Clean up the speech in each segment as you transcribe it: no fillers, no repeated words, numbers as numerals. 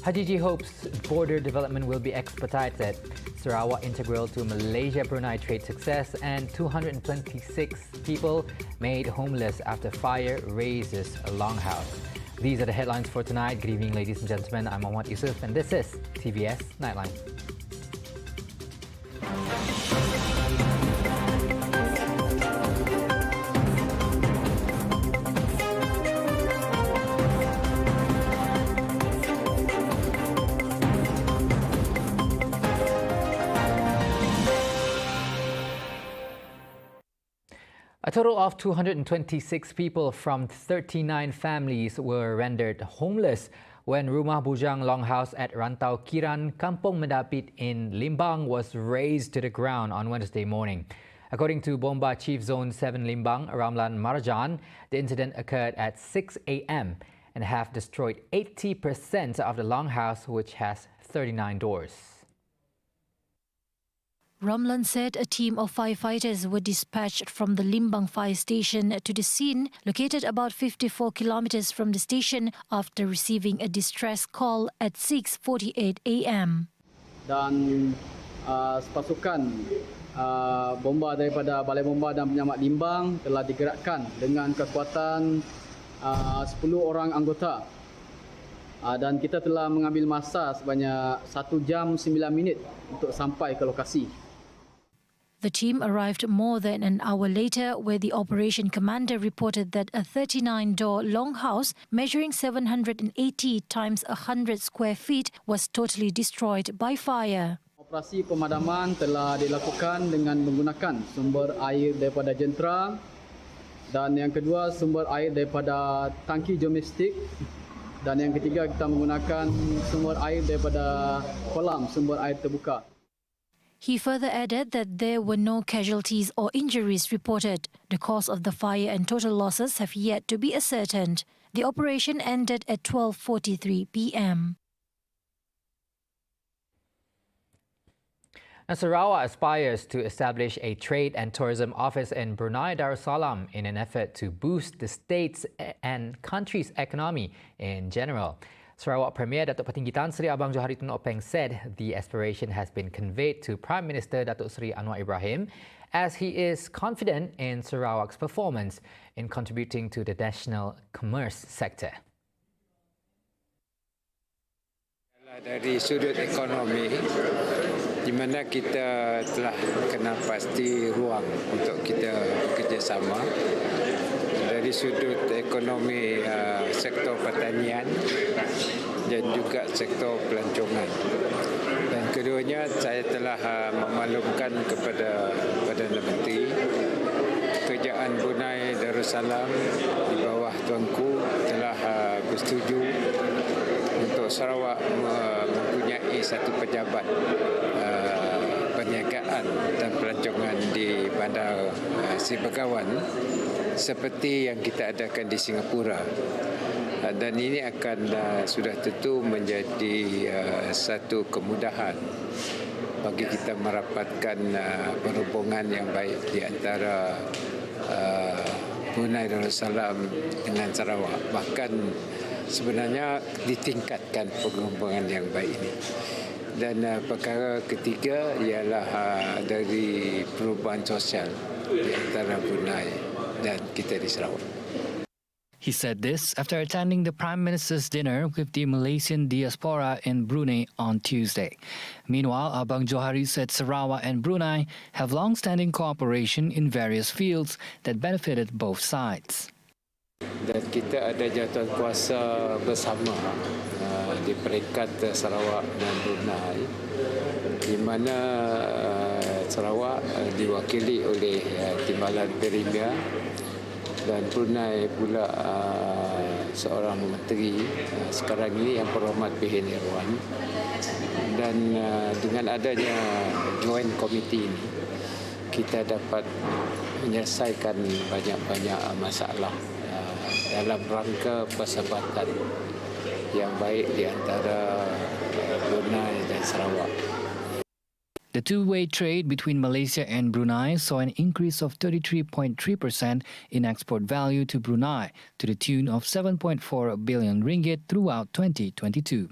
HAJIJI hopes border development will be expedited. Sarawak integral to Malaysia-Brunei trade success, and 226 people made homeless after fire razes a longhouse. These are the headlines for tonight. Good evening, ladies and gentlemen. I'm Muhammad Yusuf, and this is TVS Nightline. A total of 226 people from 39 families were rendered homeless when Rumah Bujang Longhouse at Rantau Kiran, Kampung Mendapit in Limbang was razed to the ground on Wednesday morning. According to Bomba Chief Zone 7 Limbang, Ramlan Marjan, the incident occurred at 6 a.m. and have destroyed 80% of the longhouse, which has 39 doors. Ramlan said a team of firefighters were dispatched from the Limbang fire station to the scene, located about 54 kilometers from the station, after receiving a distress call at 6:48 a.m. Dan pasukan bomba daripada Balai Bomba dan Penyelamat Limbang telah digerakkan dengan kekuatan 10 orang anggota. Dan kita telah mengambil masa sebanyak 1 jam 9 minit untuk sampai ke lokasi. The team arrived more than an hour later, where the operation commander reported that a 39-door longhouse measuring 780 times 100 square feet was totally destroyed by fire. Operasi pemadaman telah dilakukan dengan menggunakan sumber air daripada jentera, dan yang kedua sumber air daripada tangki domestik, dan yang ketiga kita menggunakan sumber air daripada kolam sumber air terbuka. He further added that there were no casualties or injuries reported. The cause of the fire and total losses have yet to be ascertained. The operation ended at 12:43 p.m. Now, Sarawak aspires to establish a trade and tourism office in Brunei Darussalam in an effort to boost the state's and country's economy in general. Sarawak Premier Datuk Petinggi Tan Sri Abang Johari Tun Openg said the aspiration has been conveyed to Prime Minister Datuk Sri Anwar Ibrahim, as he is confident in Sarawak's performance in contributing to the national commerce sector. Dari sudut ekonomi, di mana kita telah kenal pasti ruang untuk kita bekerjasama. Dari sudut ekonomi sektor pertanian dan juga sektor pelancongan. Dan keduanya saya telah memaklumkan kepada Perdana Menteri Kerajaan Brunei Darussalam di bawah tuanku telah bersetuju untuk Sarawak mempunyai satu pejabat perniagaan dan pelancongan di Bandar Sri Begawan seperti yang kita adakan di Singapura. Dan ini akan sudah tentu menjadi satu kemudahan bagi kita merapatkan perhubungan yang baik di antara Brunei Darussalam dengan Sarawak. Bahkan sebenarnya ditingkatkan perhubungan yang baik ini. Dan perkara ketiga ialah dari perubahan sosial di antara Brunei dan kita di Sarawak. He said this after attending the Prime Minister's dinner with the Malaysian diaspora in Brunei on Tuesday. Meanwhile, Abang Johari said Sarawak and Brunei have long-standing cooperation in various fields that benefited both sides. Dan kita ada jawatan kuasa bersama di peringkat Sarawak dan Brunei, di mana Sarawak diwakili oleh Timbalan Premier dan Brunei pula seorang menteri sekarang ini yang berhormat PN Irwan. Dan dengan adanya joint committee ini, kita dapat menyelesaikan banyak-banyak masalah dalam rangka persahabatan yang baik di antara Brunei dan Sarawak. The two-way trade between Malaysia and Brunei saw an increase of 33.3% in export value to Brunei, to the tune of 7.4 billion ringgit throughout 2022.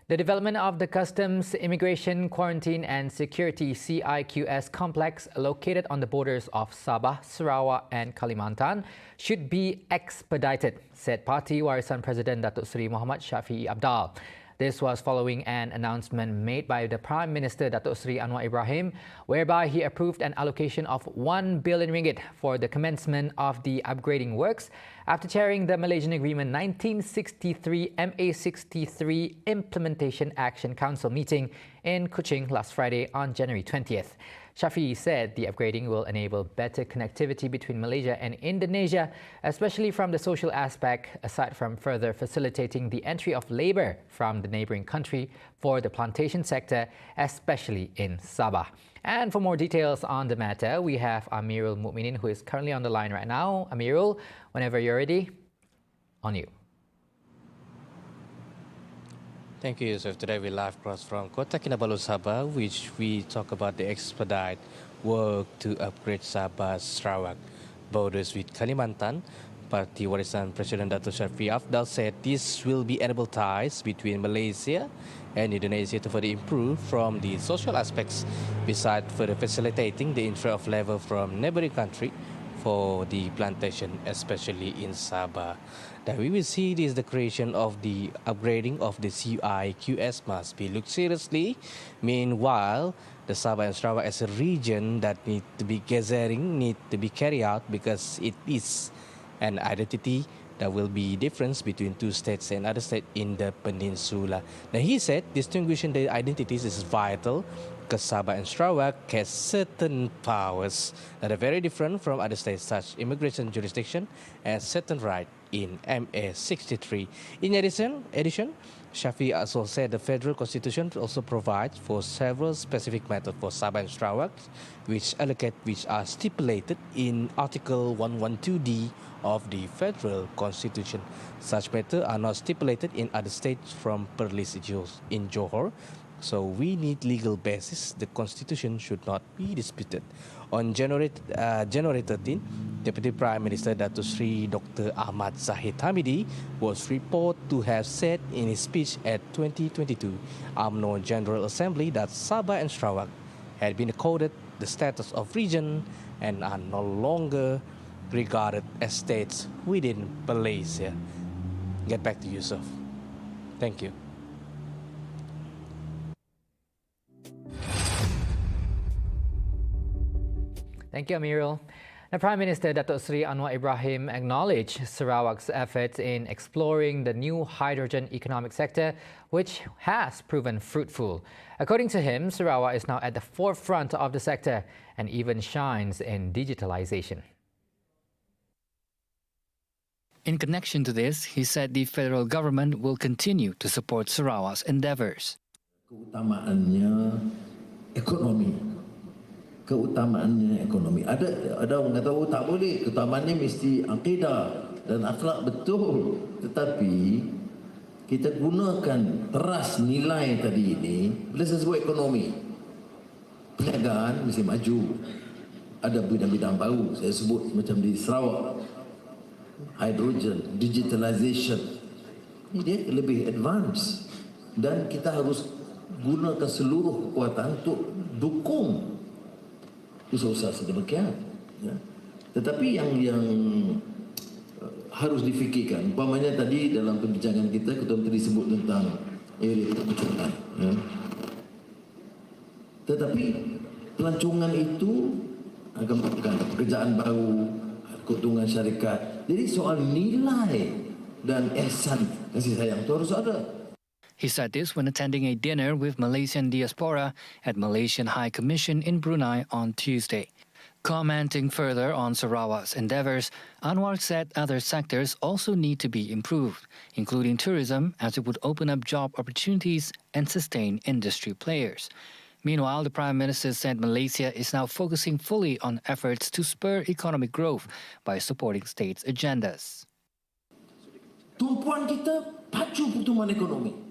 The development of the Customs, Immigration, Quarantine and Security CIQS complex located on the borders of Sabah, Sarawak and Kalimantan should be expedited, said Parti Warisan President Datuk Seri Muhammad Shafie Apdal. This was following an announcement made by the Prime Minister Datuk Seri Anwar Ibrahim, whereby he approved an allocation of 1 billion ringgit for the commencement of the upgrading works after chairing the Malaysian Agreement 1963 MA63 Implementation Action Council meeting in Kuching last Friday on January 20th. Shafie said the upgrading will enable better connectivity between Malaysia and Indonesia, especially from the social aspect, aside from further facilitating the entry of labour from the neighbouring country for the plantation sector, especially in Sabah. And for more details on the matter, we have Amirul Mukminin, who is currently on the line right now. Amirul, whenever you're ready, on you. Thank you, Yusuf. Today we live cross from Kota Kinabalu, Sabah, which we talk about the expedite work to upgrade Sabah's Sarawak borders with Kalimantan. Parti Warisan President Datuk Shafie Apdal said this will be enable ties between Malaysia and Indonesia to further improve from the social aspects, besides further facilitating the entry of labour from neighbouring country for the plantation, especially in Sabah. That we will see this the creation of the upgrading of the CIQS must be looked seriously. Meanwhile, the Sabah and Sarawak as a region that need to be carried out because it is an identity that will be difference between two states and other states in the peninsula. Now he said distinguishing the identities is vital because Sabah and Sarawak has certain powers that are very different from other states, such immigration jurisdiction and certain right in MA63. In addition, Shafie also said the federal constitution also provides for several specific methods for Sabah and Sarawak, which are stipulated in Article 112D of the federal constitution. Such matters are not stipulated in other states from Perlis in Johor. So we need legal basis. The constitution should not be disputed. On January 13, Deputy Prime Minister Datuk Seri Dr. Ahmad Zahid Hamidi was reported to have said in his speech at 2022 UMNO General Assembly that Sabah and Sarawak had been accorded the status of region and are no longer regarded as states within Malaysia. Get back to Yusuf. Thank you. Thank you, Amirul. The Prime Minister Datuk Seri Anwar Ibrahim acknowledged Sarawak's efforts in exploring the new hydrogen economic sector, which has proven fruitful. According to him, Sarawak is now at the forefront of the sector and even shines in digitalization. In connection to this, he said the federal government will continue to support Sarawak's endeavours. Keutamaannya ekonomi. Ada orang kata, oh tak boleh, keutamaannya mesti akidah dan akhlak, betul. Tetapi kita gunakan teras nilai tadi ini, bila saya sebut ekonomi, perniagaan mesti maju. Ada bidang-bidang baru, saya sebut macam di Sarawak, hydrogen, digitalization. Ini dia lebih advance. Dan kita harus gunakan seluruh kekuatan untuk dukung usaha-usaha sedemikian. Ya. Tetapi yang harus difikirkan, umpamanya tadi dalam perbincangan kita, Ketua Menteri sebut tentang area pelancongan. Ya. Tetapi pelancongan itu akan merupakan pekerjaan baru, keuntungan syarikat. Jadi soal nilai dan ihsan, kasih sayang itu harus ada. He said this when attending a dinner with Malaysian diaspora at Malaysian High Commission in Brunei on Tuesday. Commenting further on Sarawak's endeavours, Anwar said other sectors also need to be improved, including tourism, as it would open up job opportunities and sustain industry players. Meanwhile, the Prime Minister said Malaysia is now focusing fully on efforts to spur economic growth by supporting states' agendas. Tumpuan kita pacu pertumbuhan ekonomi.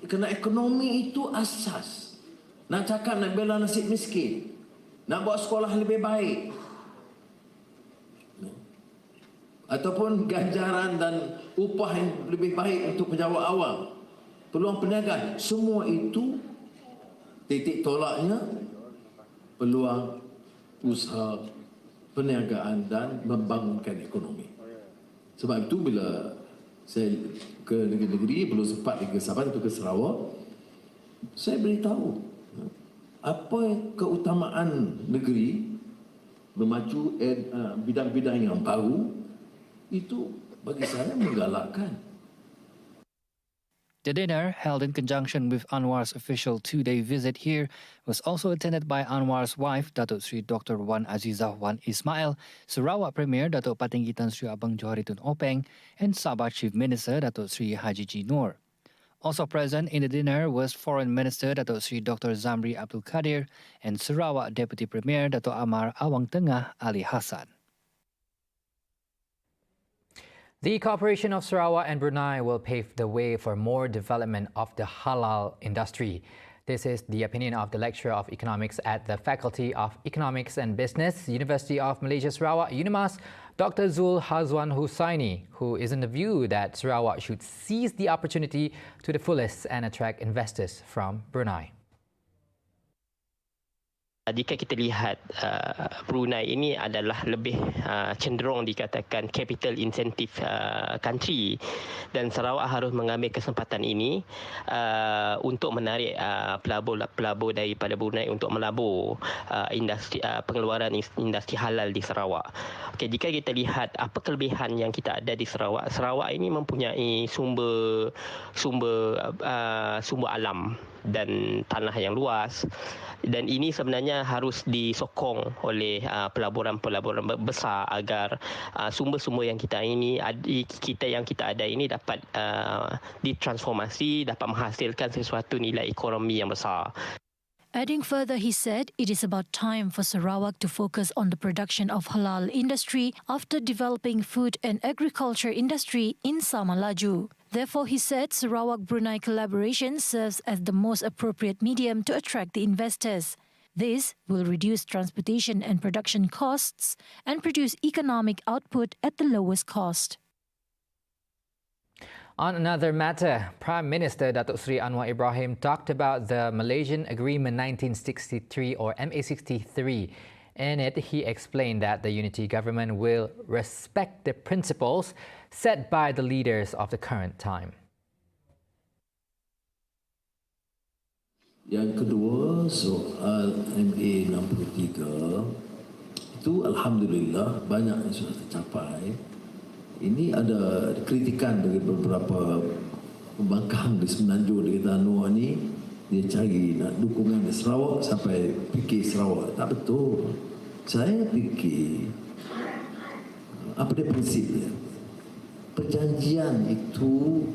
Kerana ekonomi itu asas. Nak cakap nak bela nasib miskin, nak buat sekolah lebih baik, ataupun ganjaran dan upah yang lebih baik untuk pejabat awam, peluang perniagaan. Semua itu titik tolaknya peluang usaha perniagaan dan membangunkan ekonomi. Sebab itu bila saya ke negeri-negeri, belum sempat ke Sabah atau ke Sarawak, saya beritahu apa keutamaan negeri memacu bidang-bidang yang baru. Itu bagi saya menggalakkan. The dinner, held in conjunction with Anwar's official 2-day visit here, was also attended by Anwar's wife, Datuk Sri Dr. Wan Azizah Wan Ismail, Sarawak Premier Datuk Patinggi Tan Sri Abang Johari Tun Openg, and Sabah Chief Minister Datuk Sri HAJIJI Noor. Also present in the dinner was Foreign Minister Datuk Sri Dr. Zamri Abdul Kadir and Sarawak Deputy Premier Datuk Amar Awang Tengah Ali Hassan. The cooperation of Sarawak and Brunei will pave the way for more development of the halal industry. This is the opinion of the Lecturer of Economics at the Faculty of Economics and Business, University of Malaysia Sarawak, UNIMAS, Dr. Zul Hazwan Husaini, who is in the view that Sarawak should seize the opportunity to the fullest and attract investors from Brunei. Jika kita lihat Brunei ini adalah lebih cenderung dikatakan capital incentive country, dan Sarawak harus mengambil kesempatan ini untuk menarik pelabur-pelabur daripada Brunei untuk melabur industri pengeluaran industri halal di Sarawak. Okey, jika kita lihat apa kelebihan yang kita ada di Sarawak, Sarawak ini mempunyai sumber alam dan tanah yang luas, dan ini sebenarnya harus disokong oleh pelaburan-pelaburan besar agar sumber-sumber yang kita ada ini dapat ditransformasi, dapat menghasilkan sesuatu nilai ekonomi yang besar. Adding further, he said it is about time for Sarawak to focus on the production of halal industry after developing food and agriculture industry in Samalaju. Therefore, he said Sarawak-Brunei collaboration serves as the most appropriate medium to attract the investors. This will reduce transportation and production costs and produce economic output at the lowest cost. On another matter, Prime Minister Datuk Seri Anwar Ibrahim talked about the Malaysian Agreement 1963 or MA63. In it, he explained that the unity government will respect the principles set by the leaders of the current time. Yang kedua, soal MA63 itu alhamdulillah banyak yang sudah tercapai. Ini ada kritikan dari beberapa pembangkang di Semenanjung di Tanua ni, dia cari nak dukungan di Sarawak sampai fikir Sarawak. Tak betul. Saya fikir apa dia prinsipnya? Perjanjian itu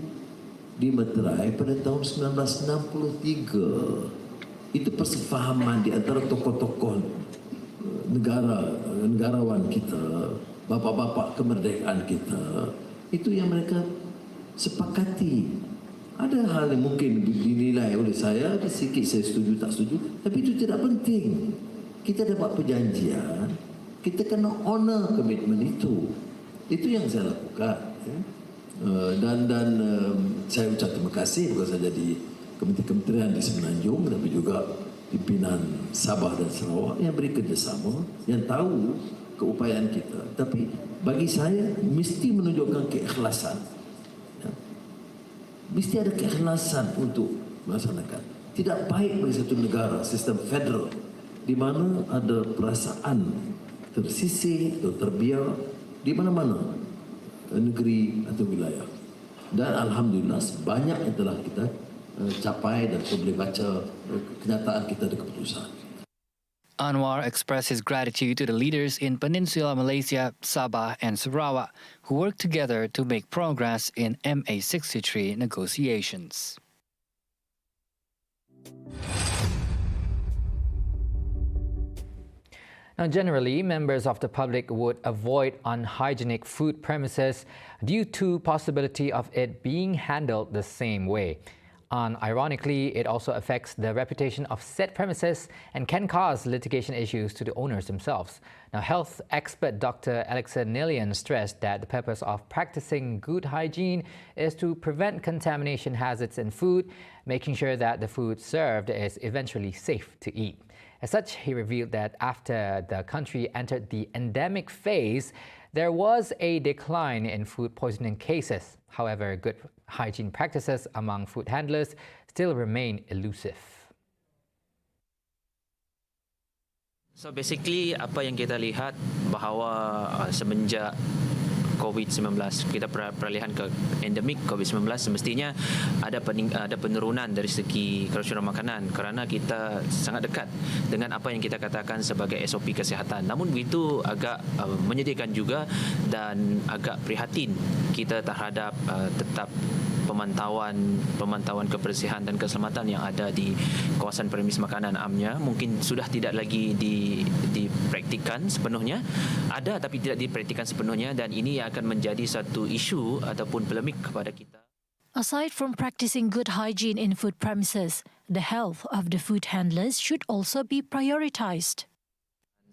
dimeterai pada tahun 1963. Itu persefahaman di antara tokoh-tokoh negarawan kita, bapa-bapa kemerdekaan kita, itu yang mereka sepakati. Ada hal yang mungkin dinilai oleh saya, sedikit saya setuju tak setuju, tapi itu tidak penting. Kita dapat perjanjian, kita kena honor komitmen itu. Itu yang saya lakukan. Dan saya ucap terima kasih bukan saja di kementerian di Semenanjung, tapi juga pimpinan Sabah dan Sarawak yang beri kerjasama, yang tahu keupayaan kita. Tapi bagi saya mesti menunjukkan keikhlasan. Mesti ada keikhlasan untuk melaksanakan. Tidak baik bagi satu negara sistem federal di mana ada perasaan tersisih atau terbiar di mana-mana negeri atau wilayah. Dan alhamdulillah banyak yang telah kita capai dan kita boleh baca kenyataan kita dan keputusan. Anwar expressed his gratitude to the leaders in Peninsular Malaysia, Sabah and Sarawak who worked together to make progress in MA63 negotiations. Now, generally, members of the public would avoid unhygienic food premises due to possibility of it being handled the same way. Unironically, it also affects the reputation of said premises and can cause litigation issues to the owners themselves. Now, health expert Dr. Alexa Nilian stressed that the purpose of practicing good hygiene is to prevent contamination hazards in food, making sure that the food served is eventually safe to eat. As such, he revealed that after the country entered the endemic phase, there was a decline in food poisoning cases. However, good hygiene practices among food handlers still remain elusive. So basically, apa yang kita lihat bahawa semenjak COVID-19, kita peralihan ke endemik COVID-19, semestinya ada penurunan dari segi keracunan makanan kerana kita sangat dekat dengan apa yang kita katakan sebagai SOP kesihatan. Namun begitu agak menyedihkan juga dan agak prihatin kita terhadap tetap pemantauan kebersihan dan keselamatan yang ada di kawasan premis makanan amnya mungkin sudah tidak lagi dipraktikkan sepenuhnya. Ada tapi tidak dipraktikkan sepenuhnya, dan ini akan menjadi satu isu ataupun polemik kepada kita. Aside from practicing good hygiene in food premises, the health of the food handlers should also be prioritized.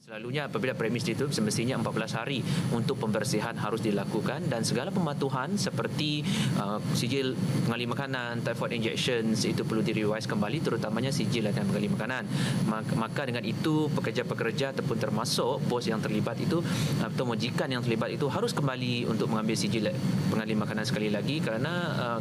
Selalunya apabila premis ditutup, semestinya 14 hari untuk pembersihan harus dilakukan, dan segala pematuhan seperti sijil pengalih makanan, typhoid injections itu perlu diriwayat kembali, terutamanya sijil dan pengalih makanan. Maka dengan itu pekerja-pekerja ataupun termasuk bos yang terlibat itu atau majikan yang terlibat itu harus kembali untuk mengambil sijil pengalih makanan sekali lagi kerana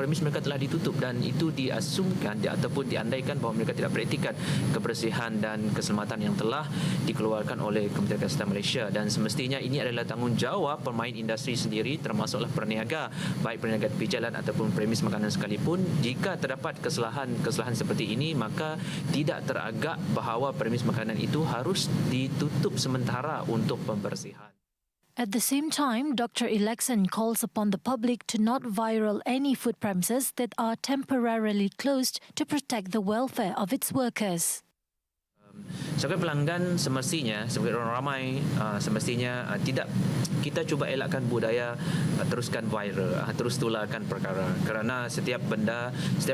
premis mereka telah ditutup, dan itu diasumkan ataupun diandaikan bahawa mereka tidak praktikkan kebersihan dan keselamatan yang telah dikeluarkan oleh Kementerian Kesihatan Malaysia. Dan semestinya ini adalah tanggungjawab pemain industri sendiri, termasuklah perniaga, baik perniaga tepi jalan ataupun premis makanan sekalipun. Jika terdapat kesalahan seperti ini, maka tidak teragak bahawa premis makanan itu harus ditutup sementara untuk pembersihan. At the same time, Dr. Alexan calls upon the public to not viral any food premises that are temporarily closed to protect the welfare of its workers. Sebagai pelanggan semestinya, sebagai orang ramai semestinya tidak kita cuba elakkan budaya teruskan viral, terus tularkan perkara, kerana setiap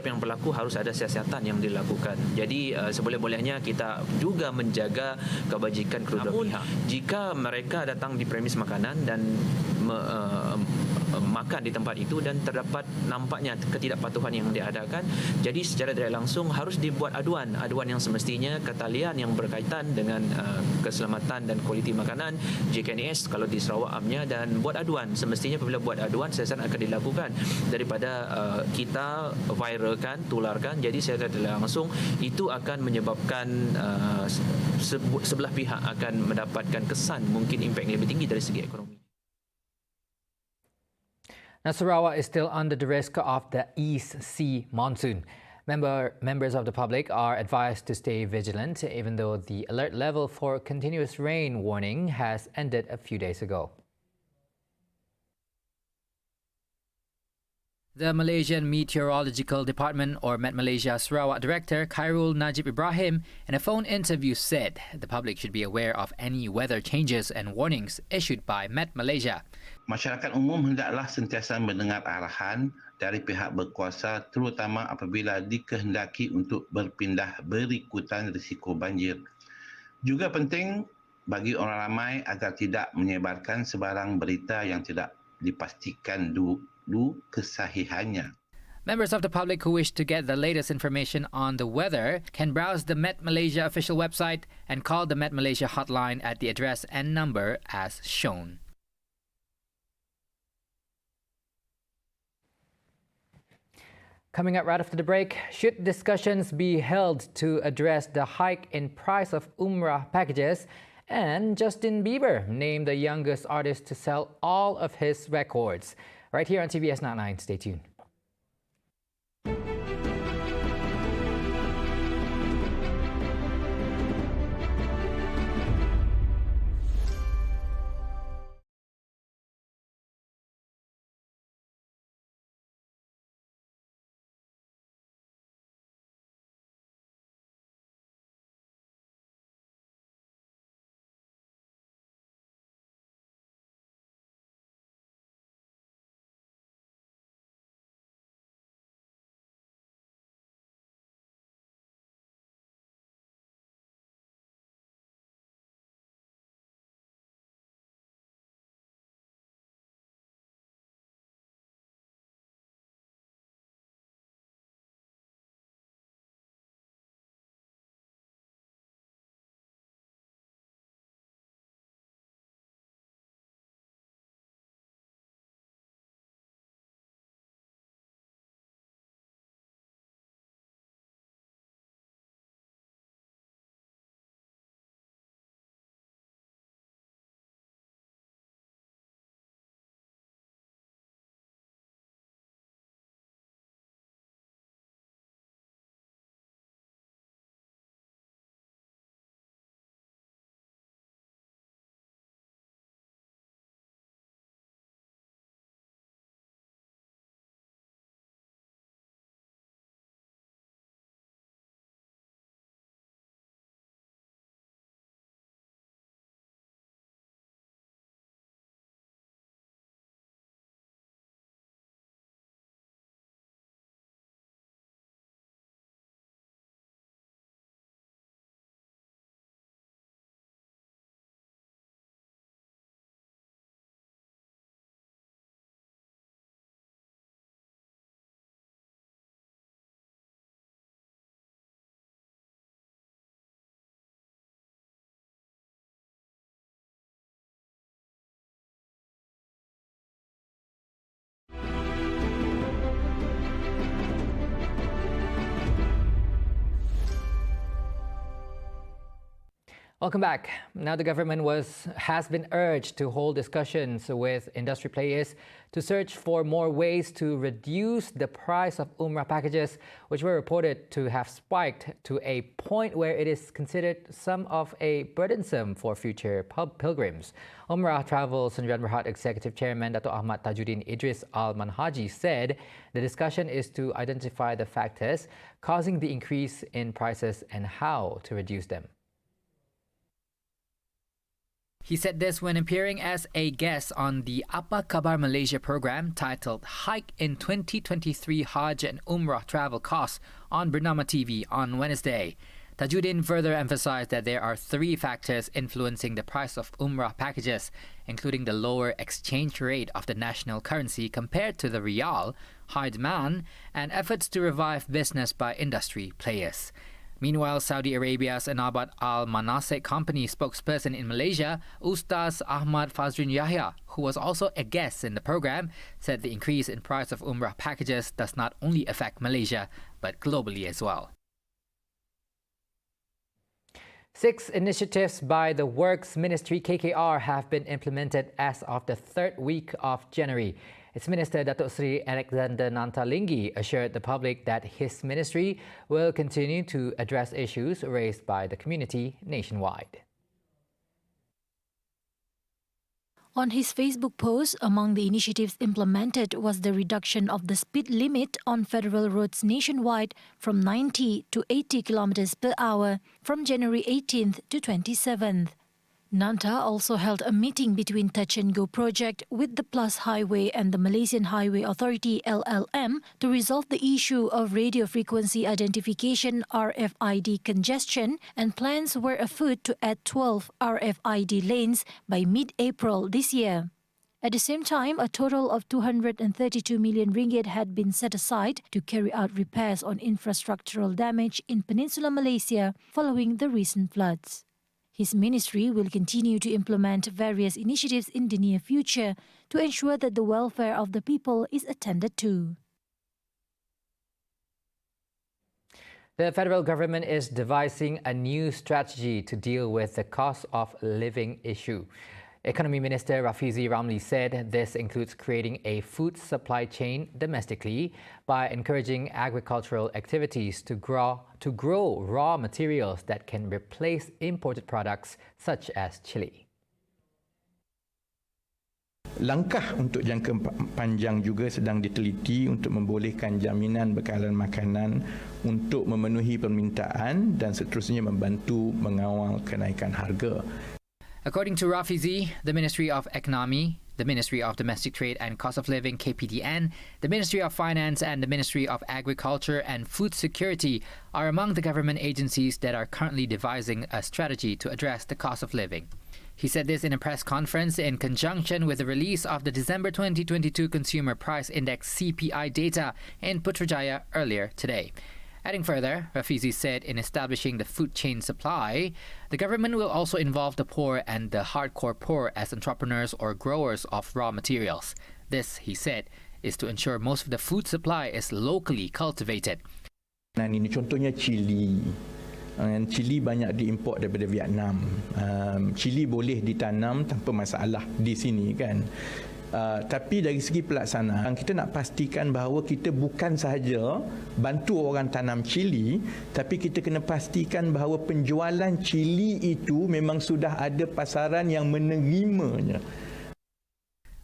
yang berlaku harus ada siasatan yang dilakukan. Jadi seboleh-bolehnya kita juga menjaga kebajikan kedua pihak. Jika mereka datang di premis makanan dan makan di tempat itu dan terdapat nampaknya ketidakpatuhan yang diadakan, jadi secara tidak langsung harus dibuat aduan yang semestinya ketalian yang berkaitan dengan keselamatan dan kualiti makanan JKNS kalau di Sarawak amnya, dan buat aduan. Semestinya apabila buat aduan, siasat akan dilakukan daripada kita viralkan, tularkan. Jadi secara tidak langsung itu akan menyebabkan sebelah pihak akan mendapatkan kesan mungkin impak yang lebih tinggi dari segi ekonomi. Now, Sarawak is still under the risk of the East Sea monsoon. Members of the public are advised to stay vigilant, even though the alert level for continuous rain warning has ended a few days ago. The Malaysian Meteorological Department, or Met Malaysia Sarawak Director Khairul Najib Ibrahim, in a phone interview said the public should be aware of any weather changes and warnings issued by Met Malaysia. Masyarakat umum hendaklah sentiasa mendengar arahan dari pihak berkuasa, terutama apabila dikehendaki untuk berpindah berikutan risiko banjir. Juga penting bagi orang ramai agar tidak menyebarkan sebarang berita yang tidak dipastikan dulu kesahihannya. Members of the public who wish to get the latest information on the weather can browse the Met Malaysia official website and call the Met Malaysia hotline at the address and number as shown. Coming up right after the break, should discussions be held to address the hike in price of Umrah packages? And Justin Bieber named the youngest artist to sell all of his records. Right here on TVS Nightline. Stay tuned. Welcome back. Now the government has been urged to hold discussions with industry players to search for more ways to reduce the price of Umrah packages, which were reported to have spiked to a point where it is considered some of a burdensome for future pilgrims. Umrah Travel Sdn Bhd Executive Chairman Dato' Ahmad Tajuddin Idris Al-Manhaji said the discussion is to identify the factors causing the increase in prices and how to reduce them. He said this when appearing as a guest on the Apa Kabar Malaysia program titled Hike in 2023 Hajj and Umrah Travel Costs on Bernama TV on Wednesday. Tajuddin further emphasized that there are three factors influencing the price of Umrah packages, including the lower exchange rate of the national currency compared to the Riyal, high demand, and efforts to revive business by industry players. Meanwhile, Saudi Arabia's Anabat Al Manasik company spokesperson in Malaysia, Ustaz Ahmad Fazrin Yahya, who was also a guest in the program, said the increase in price of Umrah packages does not only affect Malaysia, but globally as well. 6 initiatives by the Works Ministry KKR have been implemented as of the third week of January. Its Minister Datuk Seri Alexander Nantalinggi assured the public that his ministry will continue to address issues raised by the community nationwide. On his Facebook post, among the initiatives implemented was the reduction of the speed limit on federal roads nationwide from 90 to 80 kilometers per hour from January 18th to 27th. Nanta also held a meeting between Touch and Go project with the Plus Highway and the Malaysian Highway Authority LLM to resolve the issue of radio frequency identification RFID congestion, and plans were afoot to add 12 RFID lanes by mid-April this year. At the same time, a total of 232 million ringgit had been set aside to carry out repairs on infrastructural damage in Peninsular Malaysia following the recent floods. His ministry will continue to implement various initiatives in the near future to ensure that the welfare of the people is attended to. The federal government is devising a new strategy to deal with the cost of living issue. Economy Minister Rafizi Ramli said this includes creating a food supply chain domestically by encouraging agricultural activities to grow raw materials that can replace imported products such as chili. Langkah untuk jangka panjang juga sedang diteliti untuk membolehkan jaminan bekalan makanan untuk memenuhi permintaan dan seterusnya membantu mengawal kenaikan harga. According to Rafizi, the Ministry of Economy, the Ministry of Domestic Trade and Cost of Living KPDN, the Ministry of Finance and the Ministry of Agriculture and Food Security are among the government agencies that are currently devising a strategy to address the cost of living. He said this in a press conference in conjunction with the release of the December 2022 Consumer Price Index CPI data in Putrajaya earlier today. Adding further, Rafizi said in establishing the food chain supply, the government will also involve the poor and the hardcore poor as entrepreneurs or growers of raw materials. This, he said, is to ensure most of the food supply is locally cultivated. Ini contohnya chili. Chili banyak diimport daripada Vietnam. Chili boleh ditanam tanpa masalah di sini kan. Tapi dari segi pelaksanaan, kita nak pastikan bahawa kita bukan sahaja bantu orang tanam cili, tapi kita kena pastikan bahawa penjualan cili itu memang sudah ada pasaran yang menerimanya.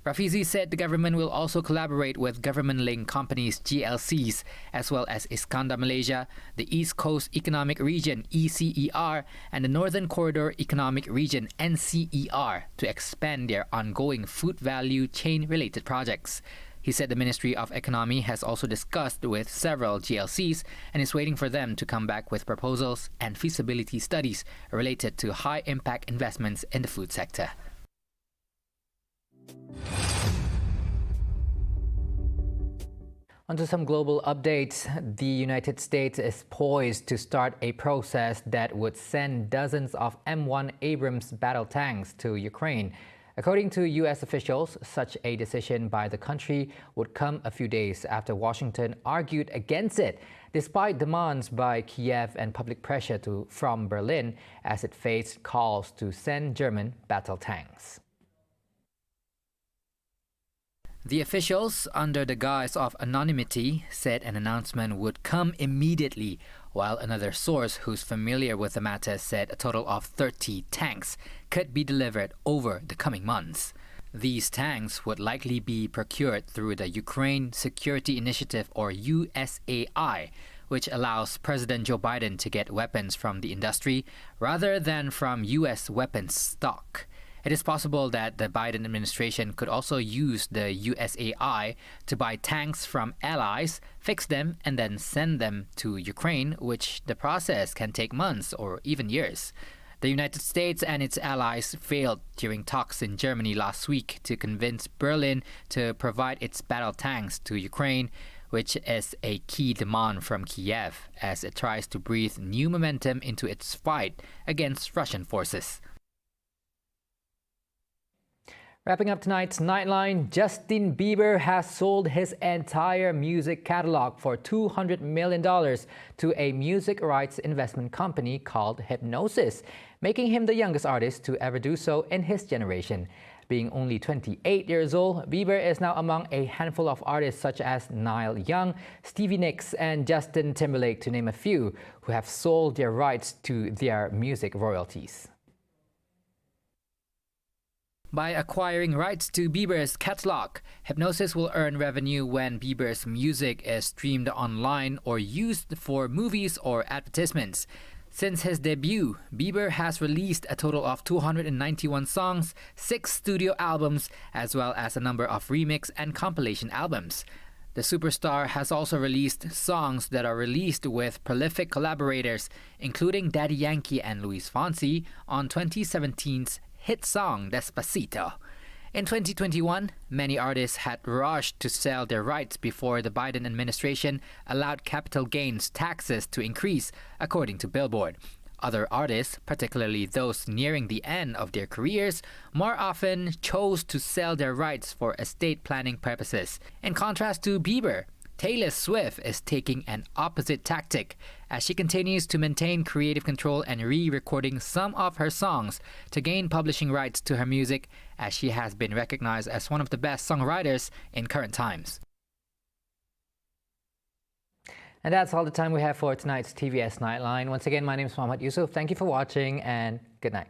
Rafizi said the government will also collaborate with government-linked companies GLCs, as well as Iskandar Malaysia, the East Coast Economic Region ECER, and the Northern Corridor Economic Region NCER to expand their ongoing food value chain-related projects. He said the Ministry of Economy has also discussed with several GLCs and is waiting for them to come back with proposals and feasibility studies related to high-impact investments in the food sector. Onto some global updates. The United States is poised to start a process that would send dozens of M1 Abrams battle tanks to Ukraine According to U.S. officials, such a decision by the country would come a few days after Washington argued against it, despite demands by Kiev and public pressure from Berlin as it faced calls to send German battle tanks. The officials, under the guise of anonymity, said an announcement would come immediately, while another source who's familiar with the matter said a total of 30 tanks could be delivered over the coming months. These tanks would likely be procured through the Ukraine Security Initiative, or USAI, which allows President Joe Biden to get weapons from the industry rather than from U.S. weapons stock. It is possible that the Biden administration could also use the USAI to buy tanks from allies, fix them, and then send them to Ukraine, which the process can take months or even years. The United States and its allies failed during talks in Germany last week to convince Berlin to provide its battle tanks to Ukraine, which is a key demand from Kiev as it tries to breathe new momentum into its fight against Russian forces. Wrapping up tonight's Nightline, Justin Bieber has sold his entire music catalog for $200 million to a music rights investment company called Hipgnosis, making him the youngest artist to ever do so in his generation. Being only 28 years old, Bieber is now among a handful of artists such as Neil Young, Stevie Nicks, and Justin Timberlake, to name a few, who have sold their rights to their music royalties. By acquiring rights to Bieber's catalog, Hipgnosis will earn revenue when Bieber's music is streamed online or used for movies or advertisements. Since his debut, Bieber has released a total of 291 songs, 6 studio albums, as well as a number of remix and compilation albums. The superstar has also released songs that are released with prolific collaborators, including Daddy Yankee and Luis Fonsi on 2017's hit song Despacito. In 2021, many artists had rushed to sell their rights before the Biden administration allowed capital gains taxes to increase, according to Billboard. Other artists, particularly those nearing the end of their careers, more often chose to sell their rights for estate planning purposes. In contrast to Bieber, Taylor Swift is taking an opposite tactic as she continues to maintain creative control and re-recording some of her songs to gain publishing rights to her music, as she has been recognized as one of the best songwriters in current times. And that's all the time we have for tonight's TVS Nightline. Once again, my name is Muhammad Yusuf. Thank you for watching and good night.